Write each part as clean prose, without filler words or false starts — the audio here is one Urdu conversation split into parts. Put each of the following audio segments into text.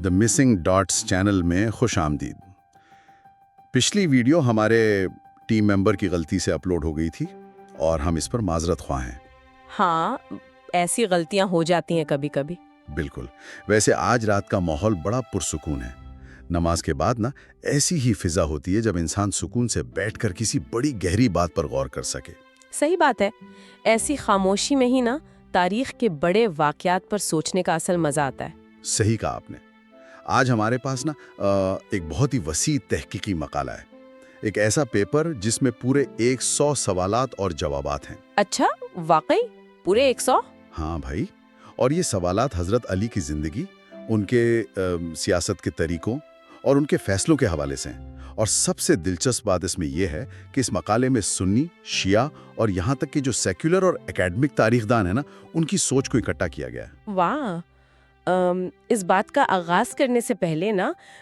دا مسنگ ڈاٹس چینل میں خوش آمدید۔ پچھلی ویڈیو ہمارے ٹیم ممبر کی غلطی سے اپلوڈ ہو گئی تھی اور ہم اس پر معذرت خواہ ہیں۔ ہاں، ایسی غلطیاں ہو جاتی ہیں کبھی کبھی۔ بالکل۔ ویسے آج رات کا ماحول بڑا پرسکون ہے۔ نماز کے بعد ایسی ہی فضا ہوتی ہے جب انسان سکون سے بیٹھ کر کسی بڑی گہری بات پر غور کر سکے۔ صحیح بات ہے، ایسی خاموشی میں ہی تاریخ کے بڑے واقعات پر سوچنے کا اصل مزہ آتا ہے۔ صحیح کہا آپ نے۔ آج ہمارے پاس ایک بہت ہی وسیع تحقیقی مقالہ ہے، ایک ایسا پیپر جس میں پورے 100 سوالات اور جوابات ہیں۔ اچھا، واقعی پورے 100؟ ہاں بھائی، اور یہ سوالات حضرت علی کی زندگی، ان کے سیاست کے طریقوں اور ان کے فیصلوں کے حوالے سے ہیں۔ اور سب سے دلچسپ بات اس میں یہ ہے کہ اس مقالے میں سنی، شیعہ اور یہاں تک کہ جو سیکولر اور اکیڈمک تاریخ دان ہیں ان کی سوچ کو اکٹھا کیا گیا ہے۔ واہ! اس بات کا آغاز کرنے سے پہلے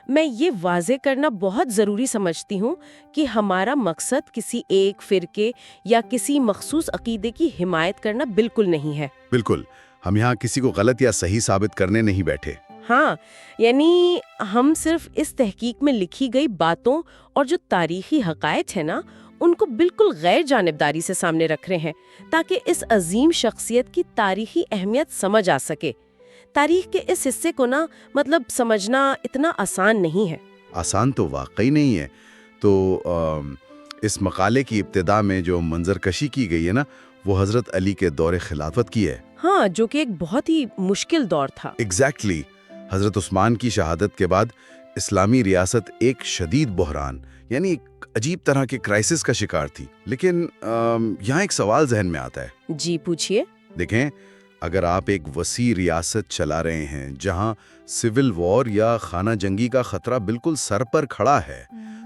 میں یہ واضح کرنا بہت ضروری سمجھتی ہوں کہ ہمارا مقصد کسی ایک فرقے یا کسی مخصوص عقیدے کی حمایت کرنا بالکل نہیں ہے۔ بالکل، ہم یہاں کسی کو غلط یا صحیح ثابت کرنے نہیں بیٹھے۔ ہاں، یعنی ہم صرف اس تحقیق میں لکھی گئی باتوں اور جو تاریخی حقائق ہیں ان کو بالکل غیر جانبداری سے سامنے رکھ رہے ہیں تاکہ اس عظیم شخصیت کی تاریخی اہمیت سمجھ آ سکے۔ تاریخ کے اس حصے کو سمجھنا اتنا آسان نہیں ہے۔ آسان تو واقعی نہیں ہے۔ تو اس مقالے کی ابتدا میں جو منظر کشی کی گئی ہے وہ حضرت علی کے دور خلافت کی ہے۔ ہاں، جو کہ ایک بہت ہی مشکل دور تھا۔ ایگزیکٹلی۔ حضرت عثمان کی شہادت کے بعد اسلامی ریاست ایک شدید بحران، یعنی ایک عجیب طرح کے کرائسس کا شکار تھی۔ لیکن یہاں ایک سوال ذہن میں آتا ہے۔ جی پوچھیے۔ دیکھیں، اگر آپ ایک وسیع ریاست چلا رہے ہیں جہاں سول وار یا خانہ جنگی کا خطرہ بالکل سر پر کھڑا ہے،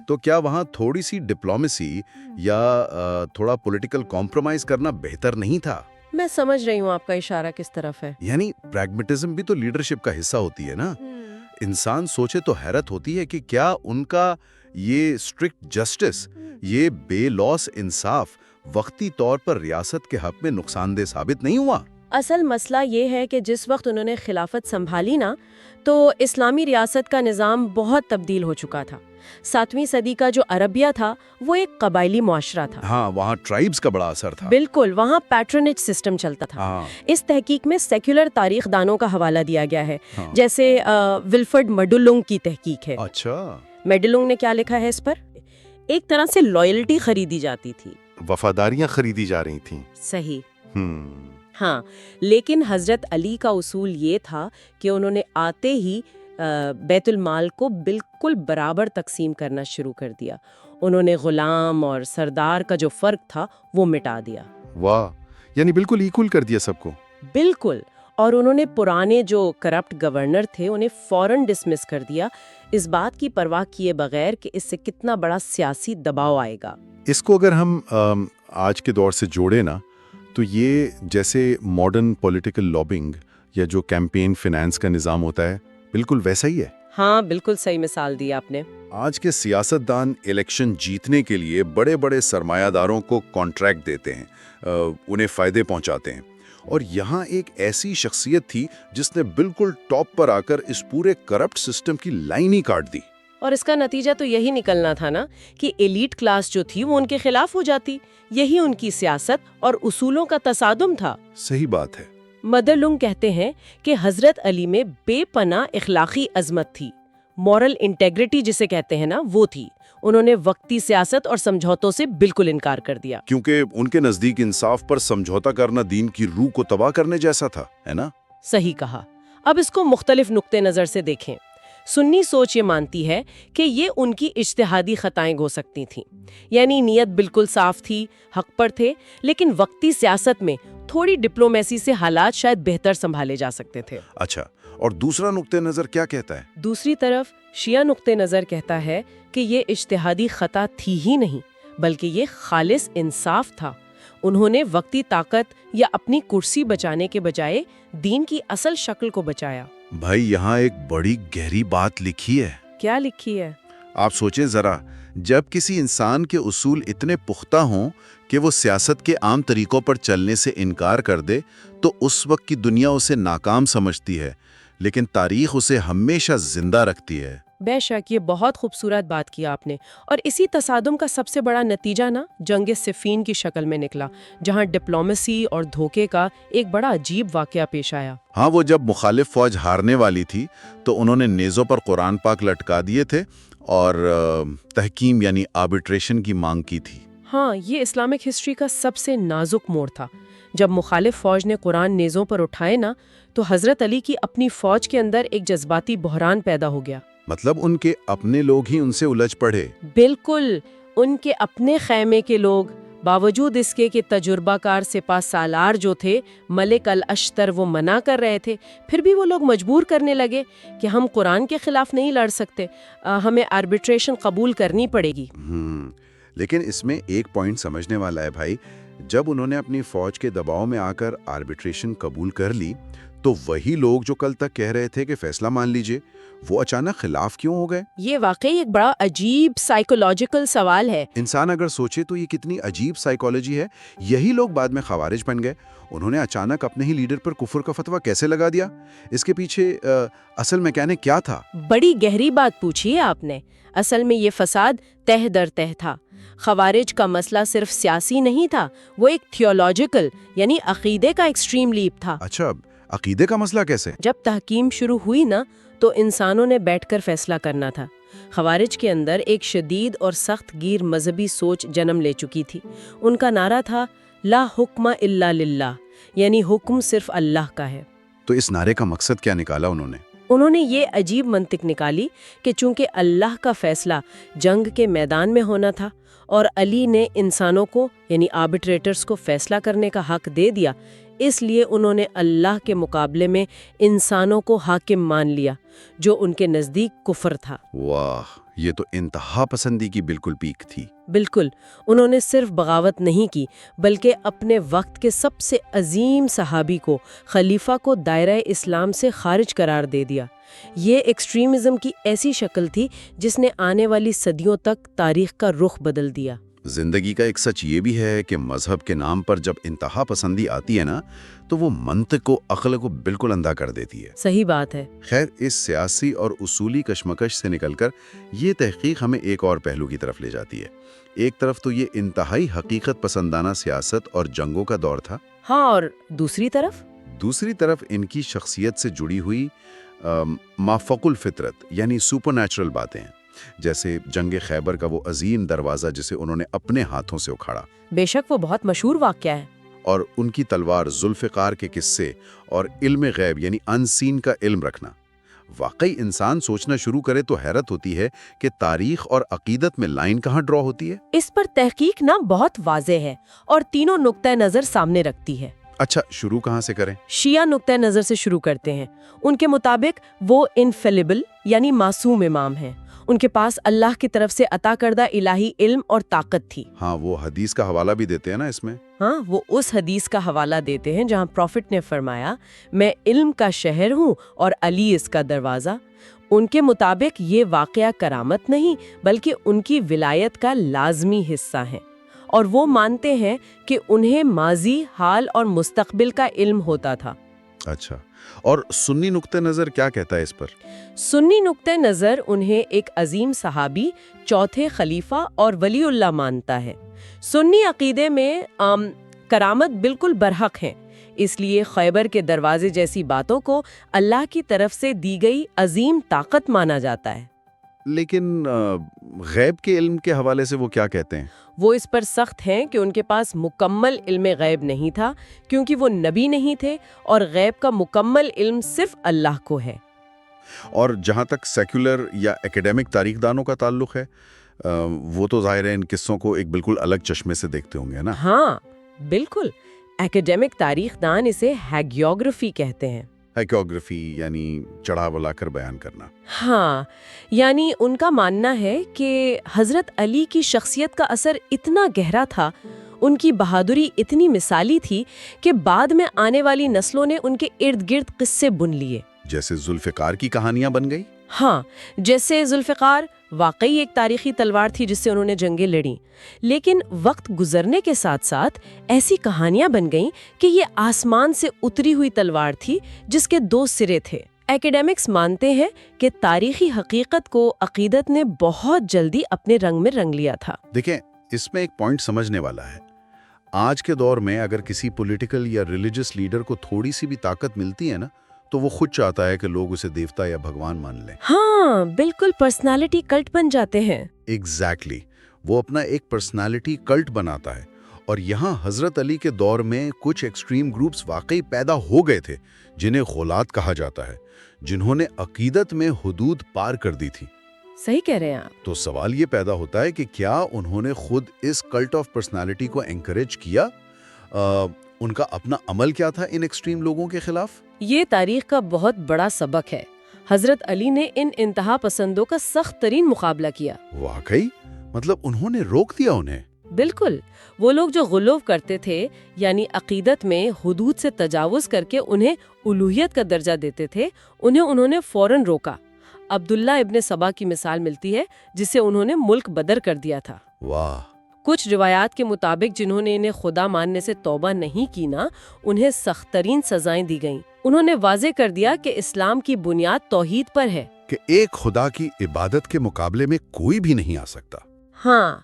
تو کیا وہاں تھوڑی سی ڈپلومیسی یا تھوڑا پولیٹیکل کمپرومائز کرنا بہتر نہیں تھا؟ میں سمجھ رہی ہوں آپ کا اشارہ کس طرف ہے۔ یعنی پریگمیٹزم بھی تو لیڈرشپ کا حصہ ہوتی ہے نا۔ انسان سوچے تو حیرت ہوتی ہے کہ کیا ان کا یہ اسٹرکٹ جسٹس، یہ بے لوث انصاف وقتی طور پر ریاست کے حق میں نقصان دہ ثابت نہیں ہوا؟ اصل مسئلہ یہ ہے کہ جس وقت انہوں نے خلافت سنبھالی تو اسلامی ریاست کا نظام بہت تبدیل ہو چکا تھا۔ 7ویں صدی کا جو عربیہ تھا وہ ایک قبائلی معاشرہ تھا۔ ہاں، وہاں ٹرائبز کا بڑا اثر تھا۔ بالکل، وہاں پیٹرنیج سسٹم چلتا تھا۔ اس تحقیق میں سیکولر تاریخ دانوں کا حوالہ دیا گیا ہے، جیسے ولفرڈ مڈلونگ کی تحقیق ہے۔ اچھا، مڈلونگ نے کیا لکھا ہے اس پر؟ ایک طرح سے لائلٹی خریدی جاتی تھی، وفاداریاں خریدی جا رہی تھیں۔ صحیح۔ ہاں، لیکن حضرت علی کا اصول یہ تھا کہ انہوں نے آتے ہی بیت المال کو بالکل برابر تقسیم کرنا شروع کر دیا۔ انہوں نے غلام اور سردار کا جو فرق تھا وہ مٹا دیا۔ واہ، یعنی بالکل ایکول کر دیا سب کو۔ بالکل، اور انہوں نے پرانے جو کرپٹ گورنر تھے انہیں فوراً ڈسمس کر دیا، اس بات کی پرواہ کیے بغیر کہ اس سے کتنا بڑا سیاسی دباؤ آئے گا۔ اس کو اگر ہم آج کے دور سے جوڑے تو یہ جیسے ماڈرن پولیٹیکل لابنگ یا جو کیمپین فنانس کا نظام ہوتا ہے، بالکل ویسا ہی ہے۔ ہاں، بالکل صحیح مثال دی آپ نے۔ آج کے سیاستدان الیکشن جیتنے کے لیے بڑے بڑے سرمایہ داروں کو کانٹریکٹ دیتے ہیں، انہیں فائدے پہنچاتے ہیں، اور یہاں ایک ایسی شخصیت تھی جس نے بالکل ٹاپ پر آ کر اس پورے کرپٹ سسٹم کی لائن ہی کاٹ دی۔ اور اس کا نتیجہ تو یہی نکلنا تھا کہ ایلیٹ کلاس جو تھی وہ ان کے خلاف ہو جاتی۔ یہی ان کی سیاست اور اصولوں کا تصادم تھا۔ صحیح بات ہے۔ مدلونگ کہتے ہیں کہ حضرت علی میں بے پناہ اخلاقی عظمت تھی، مورل انٹیگریٹی جسے کہتے ہیں وہ تھی۔ انہوں نے وقتی سیاست اور سمجھوتوں سے بالکل انکار کر دیا، کیونکہ ان کے نزدیک انصاف پر سمجھوتا کرنا دین کی روح کو تباہ کرنے جیسا تھا، ہے نا؟ صحیح کہا۔ اب اس کو مختلف نقطہ نظر سے دیکھیں۔ سنی سوچ یہ مانتی ہے کہ یہ ان کی اجتہادی خطائیں ہو سکتی تھیں، یعنی نیت بالکل صاف تھی، حق پر تھے، لیکن وقتی سیاست میں تھوڑی ڈپلومیسی سے حالات شاید بہتر سنبھالے جا سکتے تھے۔ اچھا، اور دوسرا نقطہ نظر کیا کہتا ہے؟ دوسری طرف شیعہ نقطہ نظر کہتا ہے کہ یہ اجتہادی خطا تھی ہی نہیں، بلکہ یہ خالص انصاف تھا۔ انہوں نے وقتی طاقت یا اپنی کرسی بچانے کے بجائے دین کی اصل شکل کو بچایا۔ بھائی، یہاں ایک بڑی گہری بات لکھی ہے۔ کیا لکھی ہے؟ آپ سوچیں ذرا، جب کسی انسان کے اصول اتنے پختہ ہوں کہ وہ سیاست کے عام طریقوں پر چلنے سے انکار کر دے تو اس وقت کی دنیا اسے ناکام سمجھتی ہے، لیکن تاریخ اسے ہمیشہ زندہ رکھتی ہے۔ بے شک، یہ بہت خوبصورت بات کی آپ نے، اور اسی تصادم کا سب سے بڑا نتیجہ جنگ صفین کی شکل میں نکلا، جہاں ڈپلومیسی اور دھوکے کا ایک بڑا عجیب واقعہ پیش آیا۔ ہاں، وہ جب مخالف فوج ہارنے والی تھی تو انہوں نے نیزوں پر قرآن پاک لٹکا دیے تھے اور تحکیم یعنی آربیٹریشن کی مانگ کی تھی۔ ہاں، یہ اسلامک ہسٹری کا سب سے نازک موڑ تھا۔ جب مخالف فوج نے قرآن نیزوں پر اٹھائے تو حضرت علی کی اپنی فوج کے اندر ایک جذباتی بحران پیدا ہو گیا۔ مطلب ان کے اپنے لوگ ہی ان سے الجھ پڑے۔ بالکل، ان کے اپنے خیمے کے لوگ، باوجود اس کے کہ تجربہ کار سپہ سالار جو تھے ملک الاشتر وہ منع کر رہے تھے، پھر بھی وہ لوگ مجبور کرنے لگے کہ ہم قرآن کے خلاف نہیں لڑ سکتے، ہمیں آربیٹریشن قبول کرنی پڑے گی۔ لیکن اس میں ایک پوائنٹ سمجھنے والا ہے بھائی، جب انہوں نے اپنی فوج کے دباؤ میں آ کر آربیٹریشن قبول کر لی تو وہی لوگ جو کل تک کہہ رہے تھے کہ فیصلہ مان لیجئے، وہ اچانک خلاف کیوں ہو گئے؟ یہ واقعی ایک بڑا عجیب سائیکولوجیکل سوال ہے۔ انسان اگر سوچے تو یہ کتنی عجیب سائیکالوجی ہے۔ یہی لوگ بعد میں خوارج بن گئے، انہوں نے اچانک اپنے ہی لیڈر پر کفر کا فتویٰ کیسے لگا دیا؟ اس کے پیچھے اصل میکینک کیا تھا؟ بڑی گہری بات پوچھی ہے آپ نے۔ اصل میں یہ فساد تہ در تہ تھا۔ خوارج کا مسئلہ صرف سیاسی نہیں تھا، وہ ایک تھیولوجیکل یعنی عقیدے کا ایکسٹریم لیپ تھا۔ اچھا، عقیدے کا مسئلہ کیسے؟ جب تحکیم شروع ہوئی تو انسانوں نے بیٹھ کر فیصلہ کرنا تھا۔ خوارج کے اندر ایک شدید اور سخت گیر مذہبی سوچ جنم لے چکی تھی۔ ان کا نعرہ تھا لا حکم الا للہ، یعنی حکم صرف اللہ کا ہے۔ تو اس نعرے کا مقصد کیا نکالا انہوں نے یہ عجیب منطق نکالی کہ چونکہ اللہ کا فیصلہ جنگ کے میدان میں ہونا تھا اور علی نے انسانوں کو یعنی آربیٹریٹرز کو فیصلہ کرنے کا حق دے دیا، اس لیے انہوں نے اللہ کے مقابلے میں انسانوں کو حاکم مان لیا، جو ان کے نزدیک کفر تھا۔ واہ، یہ تو انتہا پسندی کی بالکل پیک تھی۔ بالکل، انہوں نے صرف بغاوت نہیں کی بلکہ اپنے وقت کے سب سے عظیم صحابی کو، خلیفہ کو دائرہ اسلام سے خارج قرار دے دیا۔ یہ ایکسٹریمزم کی ایسی شکل تھی جس نے آنے والی صدیوں تک تاریخ کا رخ بدل دیا۔ زندگی کا ایک سچ یہ بھی ہے کہ مذہب کے نام پر جب انتہا پسندی آتی ہے تو وہ منطق و عقل کو بالکل اندھا کر دیتی ہے۔ صحیح بات ہے۔ خیر، اس سیاسی اور اصولی کشمکش سے نکل کر یہ تحقیق ہمیں ایک اور پہلو کی طرف لے جاتی ہے۔ ایک طرف تو یہ انتہائی حقیقت پسندانہ سیاست اور جنگوں کا دور تھا، ہاں، اور دوسری طرف ان کی شخصیت سے جڑی ہوئی مافوق الفطرت یعنی سپر نیچرل باتیں، جیسے جنگ خیبر کا وہ عظیم دروازہ جسے انہوں نے اپنے ہاتھوں سے اکھاڑا۔ بے شک وہ بہت مشہور واقعہ ہے۔ اور ان کی تلوار، ذوالفقار کے قصے اور علم غیب یعنی ان سین کا علم رکھنا۔ واقعی انسان سوچنا شروع کرے تو حیرت ہوتی ہے کہ تاریخ اور عقیدت میں لائن کہاں ڈرا ہوتی ہے۔ اس پر تحقیق بہت واضح ہے اور تینوں نقطہ نظر سامنے رکھتی ہے۔ اچھا، شروع کہاں سے کریں؟ شیعہ نقطہ نظر سے شروع کرتے ہیں۔ ان کے مطابق وہ انفیلیبل یعنی معصوم امام ہیں۔ ان کے پاس اللہ کی طرف سے عطا کردہ الہی علم اور طاقت تھی۔ ہاں، وہ حدیث کا حوالہ بھی دیتے ہیں نا اس میں۔ ہاں، وہ اس حدیث کا حوالہ دیتے ہیں جہاں پروفٹ نے فرمایا، میں علم کا شہر ہوں اور علی اس کا دروازہ۔ ان کے مطابق یہ واقعہ کرامت نہیں بلکہ ان کی ولایت کا لازمی حصہ ہے، اور وہ مانتے ہیں کہ انہیں ماضی، حال اور مستقبل کا علم ہوتا تھا۔ اچھا، اور سنی نقطہ نظر کیا کہتا ہے اس پر؟ سنی نقطہ نظر انہیں ایک عظیم صحابی، چوتھے خلیفہ اور ولی اللہ مانتا ہے۔ سنی عقیدے میں کرامت بالکل برحق ہے، اس لیے خیبر کے دروازے جیسی باتوں کو اللہ کی طرف سے دی گئی عظیم طاقت مانا جاتا ہے۔ لیکن غیب کے علم کے حوالے سے وہ کیا کہتے ہیں؟ وہ اس پر سخت ہیں کہ ان کے پاس مکمل علم غیب نہیں تھا، کیونکہ وہ نبی نہیں تھے اور غیب کا مکمل علم صرف اللہ کو ہے۔ اور جہاں تک سیکولر یا ایکیڈیمک تاریخ دانوں کا تعلق ہے، وہ تو ظاہر ہے ان قصوں کو ایک بالکل الگ چشمے سے دیکھتے ہوں گے نا؟ ہاں بالکل، ایکیڈیمک تاریخ دان اسے ہیگیوگرافی کہتے ہیں۔ ہیگیوگرافی یعنی چڑھا بلا کر بیان کرنا۔ ہاں، یعنی ان کا ماننا ہے کہ حضرت علی کی شخصیت کا اثر اتنا گہرا تھا، ان کی بہادری اتنی مثالی تھی کہ بعد میں آنے والی نسلوں نے ان کے ارد گرد قصے بن لیے۔ جیسے ذوالفقار کی کہانیاں بن گئی؟ ہاں، جیسے ذوالفقار واقعی ایک تاریخی تلوار تھی جس سے انہوں نے جنگیں لڑیں، لیکن وقت گزرنے کے ساتھ ساتھ ایسی کہانیاں بن گئیں کہ یہ آسمان سے اتری ہوئی تلوار تھی جس کے دو سرے تھے۔ ایکیڈیمکس مانتے ہیں کہ تاریخی حقیقت کو عقیدت نے بہت جلدی اپنے رنگ میں رنگ لیا تھا۔ دیکھیں، اس میں ایک پوائنٹ سمجھنے والا ہے۔ آج کے دور میں اگر کسی پولیٹیکل یا ریلیجس لیڈر کو تھوڑی سی بھی طاقت ملتی ہے نا، تو وہ خود چاہتا ہے کہ لوگ اسے دیوتا یا بھگوان مان لیں۔ ہاں، بالکل پرسنالٹی کلٹ بن جاتے ہیں۔ ایگزیکٹلی، وہ اپنا ایک پرسنالٹی کلٹ بناتا ہے۔ اور یہاں حضرت علی کے دور میں کچھ ایکسٹریم گروپس واقعی پیدا ہو گئے تھے، جنہیں غلات کہا جاتا ہے، جنہوں نے عقیدت میں حدود پار کر دی تھی۔ صحیح کہہ رہے ہیں آپ۔ تو سوال یہ پیدا ہوتا ہے کہ کیا انہوں نے خود اس کلٹ آف پرسنالٹی کو انکریج کیا؟ ان کا اپنا عمل کیا تھا ان ایکسٹریم لوگوں کے خلاف؟ یہ تاریخ کا بہت بڑا سبق ہے۔ حضرت علی نے ان انتہا پسندوں کا سخت ترین مقابلہ کیا۔ واقعی؟ مطلب انہوں نے روک دیا انہیں؟ بالکل، وہ لوگ جو غلو کرتے تھے، یعنی عقیدت میں حدود سے تجاوز کر کے انہیں الوہیت کا درجہ دیتے تھے، انہوں نے فوراً روکا۔ عبداللہ ابن سبا کی مثال ملتی ہے، جسے انہوں نے ملک بدر کر دیا تھا۔ واہ! کچھ روایات کے مطابق جنہوں نے انہیں خدا ماننے سے توبہ نہیں کی نا، انہیں سخت ترین سزائیں دی گئیں۔ انہوں نے واضح کر دیا کہ اسلام کی بنیاد توحید پر ہے، کہ ایک خدا کی عبادت کے مقابلے میں کوئی بھی نہیں آ سکتا۔ ہاں،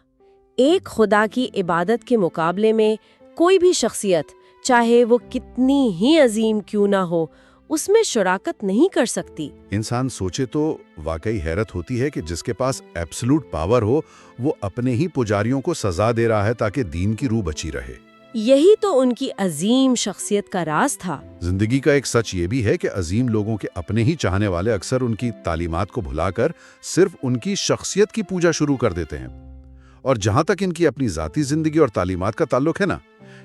ایک خدا کی عبادت کے مقابلے میں کوئی بھی شخصیت، چاہے وہ کتنی ہی عظیم کیوں نہ ہو، اس میں شراکت نہیں کر سکتی۔ انسان سوچے تو واقعی حیرت ہوتی ہے کہ جس کے پاس ایبسلوٹ پاور ہو، وہ اپنے ہی پجاریوں کو سزا دے رہا ہے تاکہ دین کی روح بچی رہے۔ یہی تو ان کی عظیم شخصیت کا راز تھا۔ زندگی کا ایک سچ یہ بھی ہے کہ عظیم لوگوں کے اپنے ہی چاہنے والے اکثر ان کی تعلیمات کو بھلا کر صرف ان کی شخصیت کی پوجا شروع کر دیتے ہیں۔ اور جہاں تک ان کی اپنی ذاتی زندگی اور تعلیمات کا تعلق ہے نا،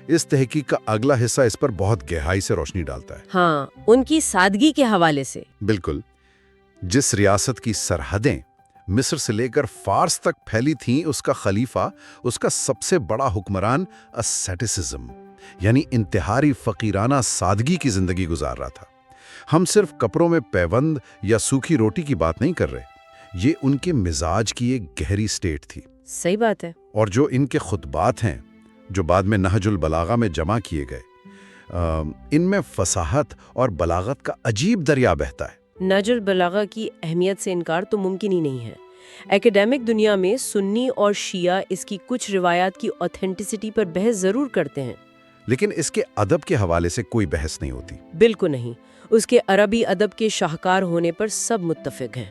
اس تحقیق کا اگلا حصہ اس پر بہت گہرائی سے روشنی ڈالتا ہے۔ ہاں، ان کی سادگی کے حوالے سے۔ بالکل، جس ریاست کی سرحدیں مصر سے لے کر فارس تک پھیلی تھیں، اس کا خلیفہ، اس کا سب سے بڑا حکمران اسیٹسزم، یعنی انتہائی فقیرانہ سادگی کی زندگی گزار رہا تھا۔ ہم صرف کپڑوں میں پیوند یا سوکھی روٹی کی بات نہیں کر رہے، یہ ان کے مزاج کی ایک گہری سٹیٹ تھی۔ صحیح بات ہے۔ اور جو ان کے خطبات ہیں، جو بعد میں نہج البلاغہ میں جمع کیے گئے، ان میں فصاحت اور بلاغت کا عجیب دریا بہتا ہے۔ نہج البلاغہ کی اہمیت سے انکار تو ممکن ہی نہیں ہے۔ ایکیڈیمک دنیا میں سنی اور شیعہ اس کی کچھ روایات کی اوتھینٹسٹی پر بحث ضرور کرتے ہیں، لیکن اس کے ادب کے حوالے سے کوئی بحث نہیں ہوتی۔ بالکل نہیں۔ اس کے عربی ادب کے شاہکار ہونے پر سب متفق ہیں۔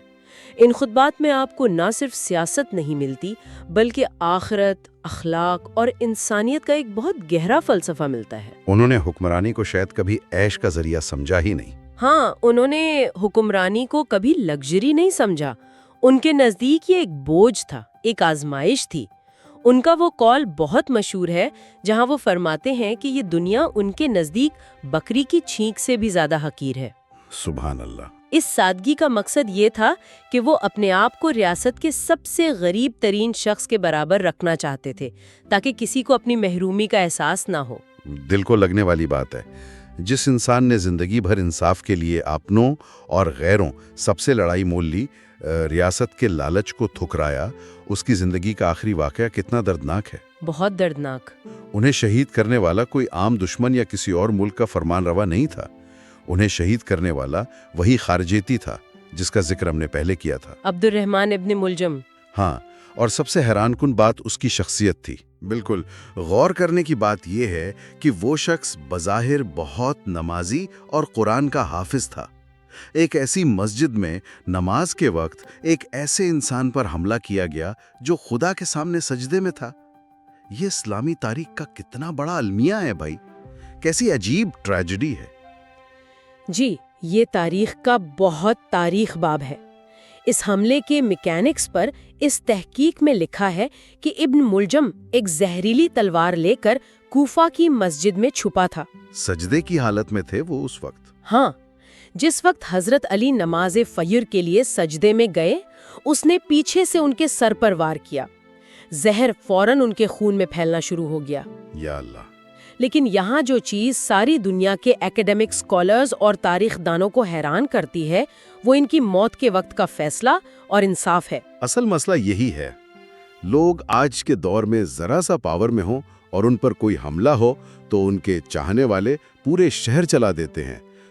ان خطبات میں آپ کو نہ صرف سیاست نہیں ملتی، بلکہ آخرت، اخلاق اور انسانیت کا ایک بہت گہرا فلسفہ ملتا ہے۔ انہوں نے حکمرانی کو شاید کبھی عیش کا ذریعہ سمجھا ہی نہیں۔ ہاں، انہوں نے حکمرانی کو کبھی لگژری نہیں سمجھا۔ ان کے نزدیک یہ ایک بوجھ تھا، ایک آزمائش تھی۔ ان کا وہ قول بہت مشہور ہے جہاں وہ فرماتے ہیں کہ یہ دنیا ان کے نزدیک بکری کی چھینک سے بھی زیادہ حقیر ہے۔ سبحان اللہ۔ اس سادگی کا مقصد یہ تھا کہ وہ اپنے آپ کو ریاست کے سب سے غریب ترین شخص کے برابر رکھنا چاہتے تھے، تاکہ کسی کو اپنی محرومی کا احساس نہ ہو۔ دل کو لگنے والی بات ہے۔ جس انسان نے زندگی بھر انصاف کے لیے اپنوں اور غیروں سب سے لڑائی مول لی، ریاست کے لالچ کو ٹھکرایا، اس کی زندگی کا آخری واقعہ کتنا دردناک ہے۔ بہت دردناک۔ انہیں شہید کرنے والا کوئی عام دشمن یا کسی اور ملک کا فرمان روا نہیں تھا، انہیں شہید کرنے والا وہی خارجیتی تھا جس کا ذکر ہم نے پہلے کیا تھا، عبد الرحمن ابن ملجم۔ ہاں، اور سب سے حیران کن بات اس کی شخصیت تھی۔ بالکل، غور کرنے کی بات یہ ہے کہ وہ شخص بظاہر بہت نمازی اور قرآن کا حافظ تھا۔ ایک ایسی مسجد میں نماز کے وقت ایک ایسے انسان پر حملہ کیا گیا جو خدا کے سامنے سجدے میں تھا۔ یہ اسلامی تاریخ کا کتنا بڑا المیہ ہے بھائی، کیسی عجیب ٹریجڈی ہے۔ جی، یہ تاریخ کا بہت تاریخ باب ہے۔ اس حملے کے میکینکس پر اس تحقیق میں لکھا ہے کہ ابن ملجم ایک زہریلی تلوار لے کر کوفہ کی مسجد میں چھپا تھا۔ سجدے کی حالت میں تھے وہ اس وقت؟ ہاں، جس وقت حضرت علی نماز فجر کے لیے سجدے میں گئے، اس نے پیچھے سے ان کے سر پر وار کیا۔ زہر فوراً ان کے خون میں پھیلنا شروع ہو گیا۔ یا اللہ! لیکن یہاں جو چیز ساری دنیا کے ایکیڈیمک اسکالرز اور تاریخ دانوں کو حیران کرتی ہے، وہ ان کی موت کے وقت کا فیصلہ اور انصاف ہے۔ اصل مسئلہ یہی ہے، لوگ آج کے دور میں ذرا سا پاور میں ہوں اور ان پر کوئی حملہ ہو تو ان کے چاہنے والے پورے شہر چلا دیتے ہیں،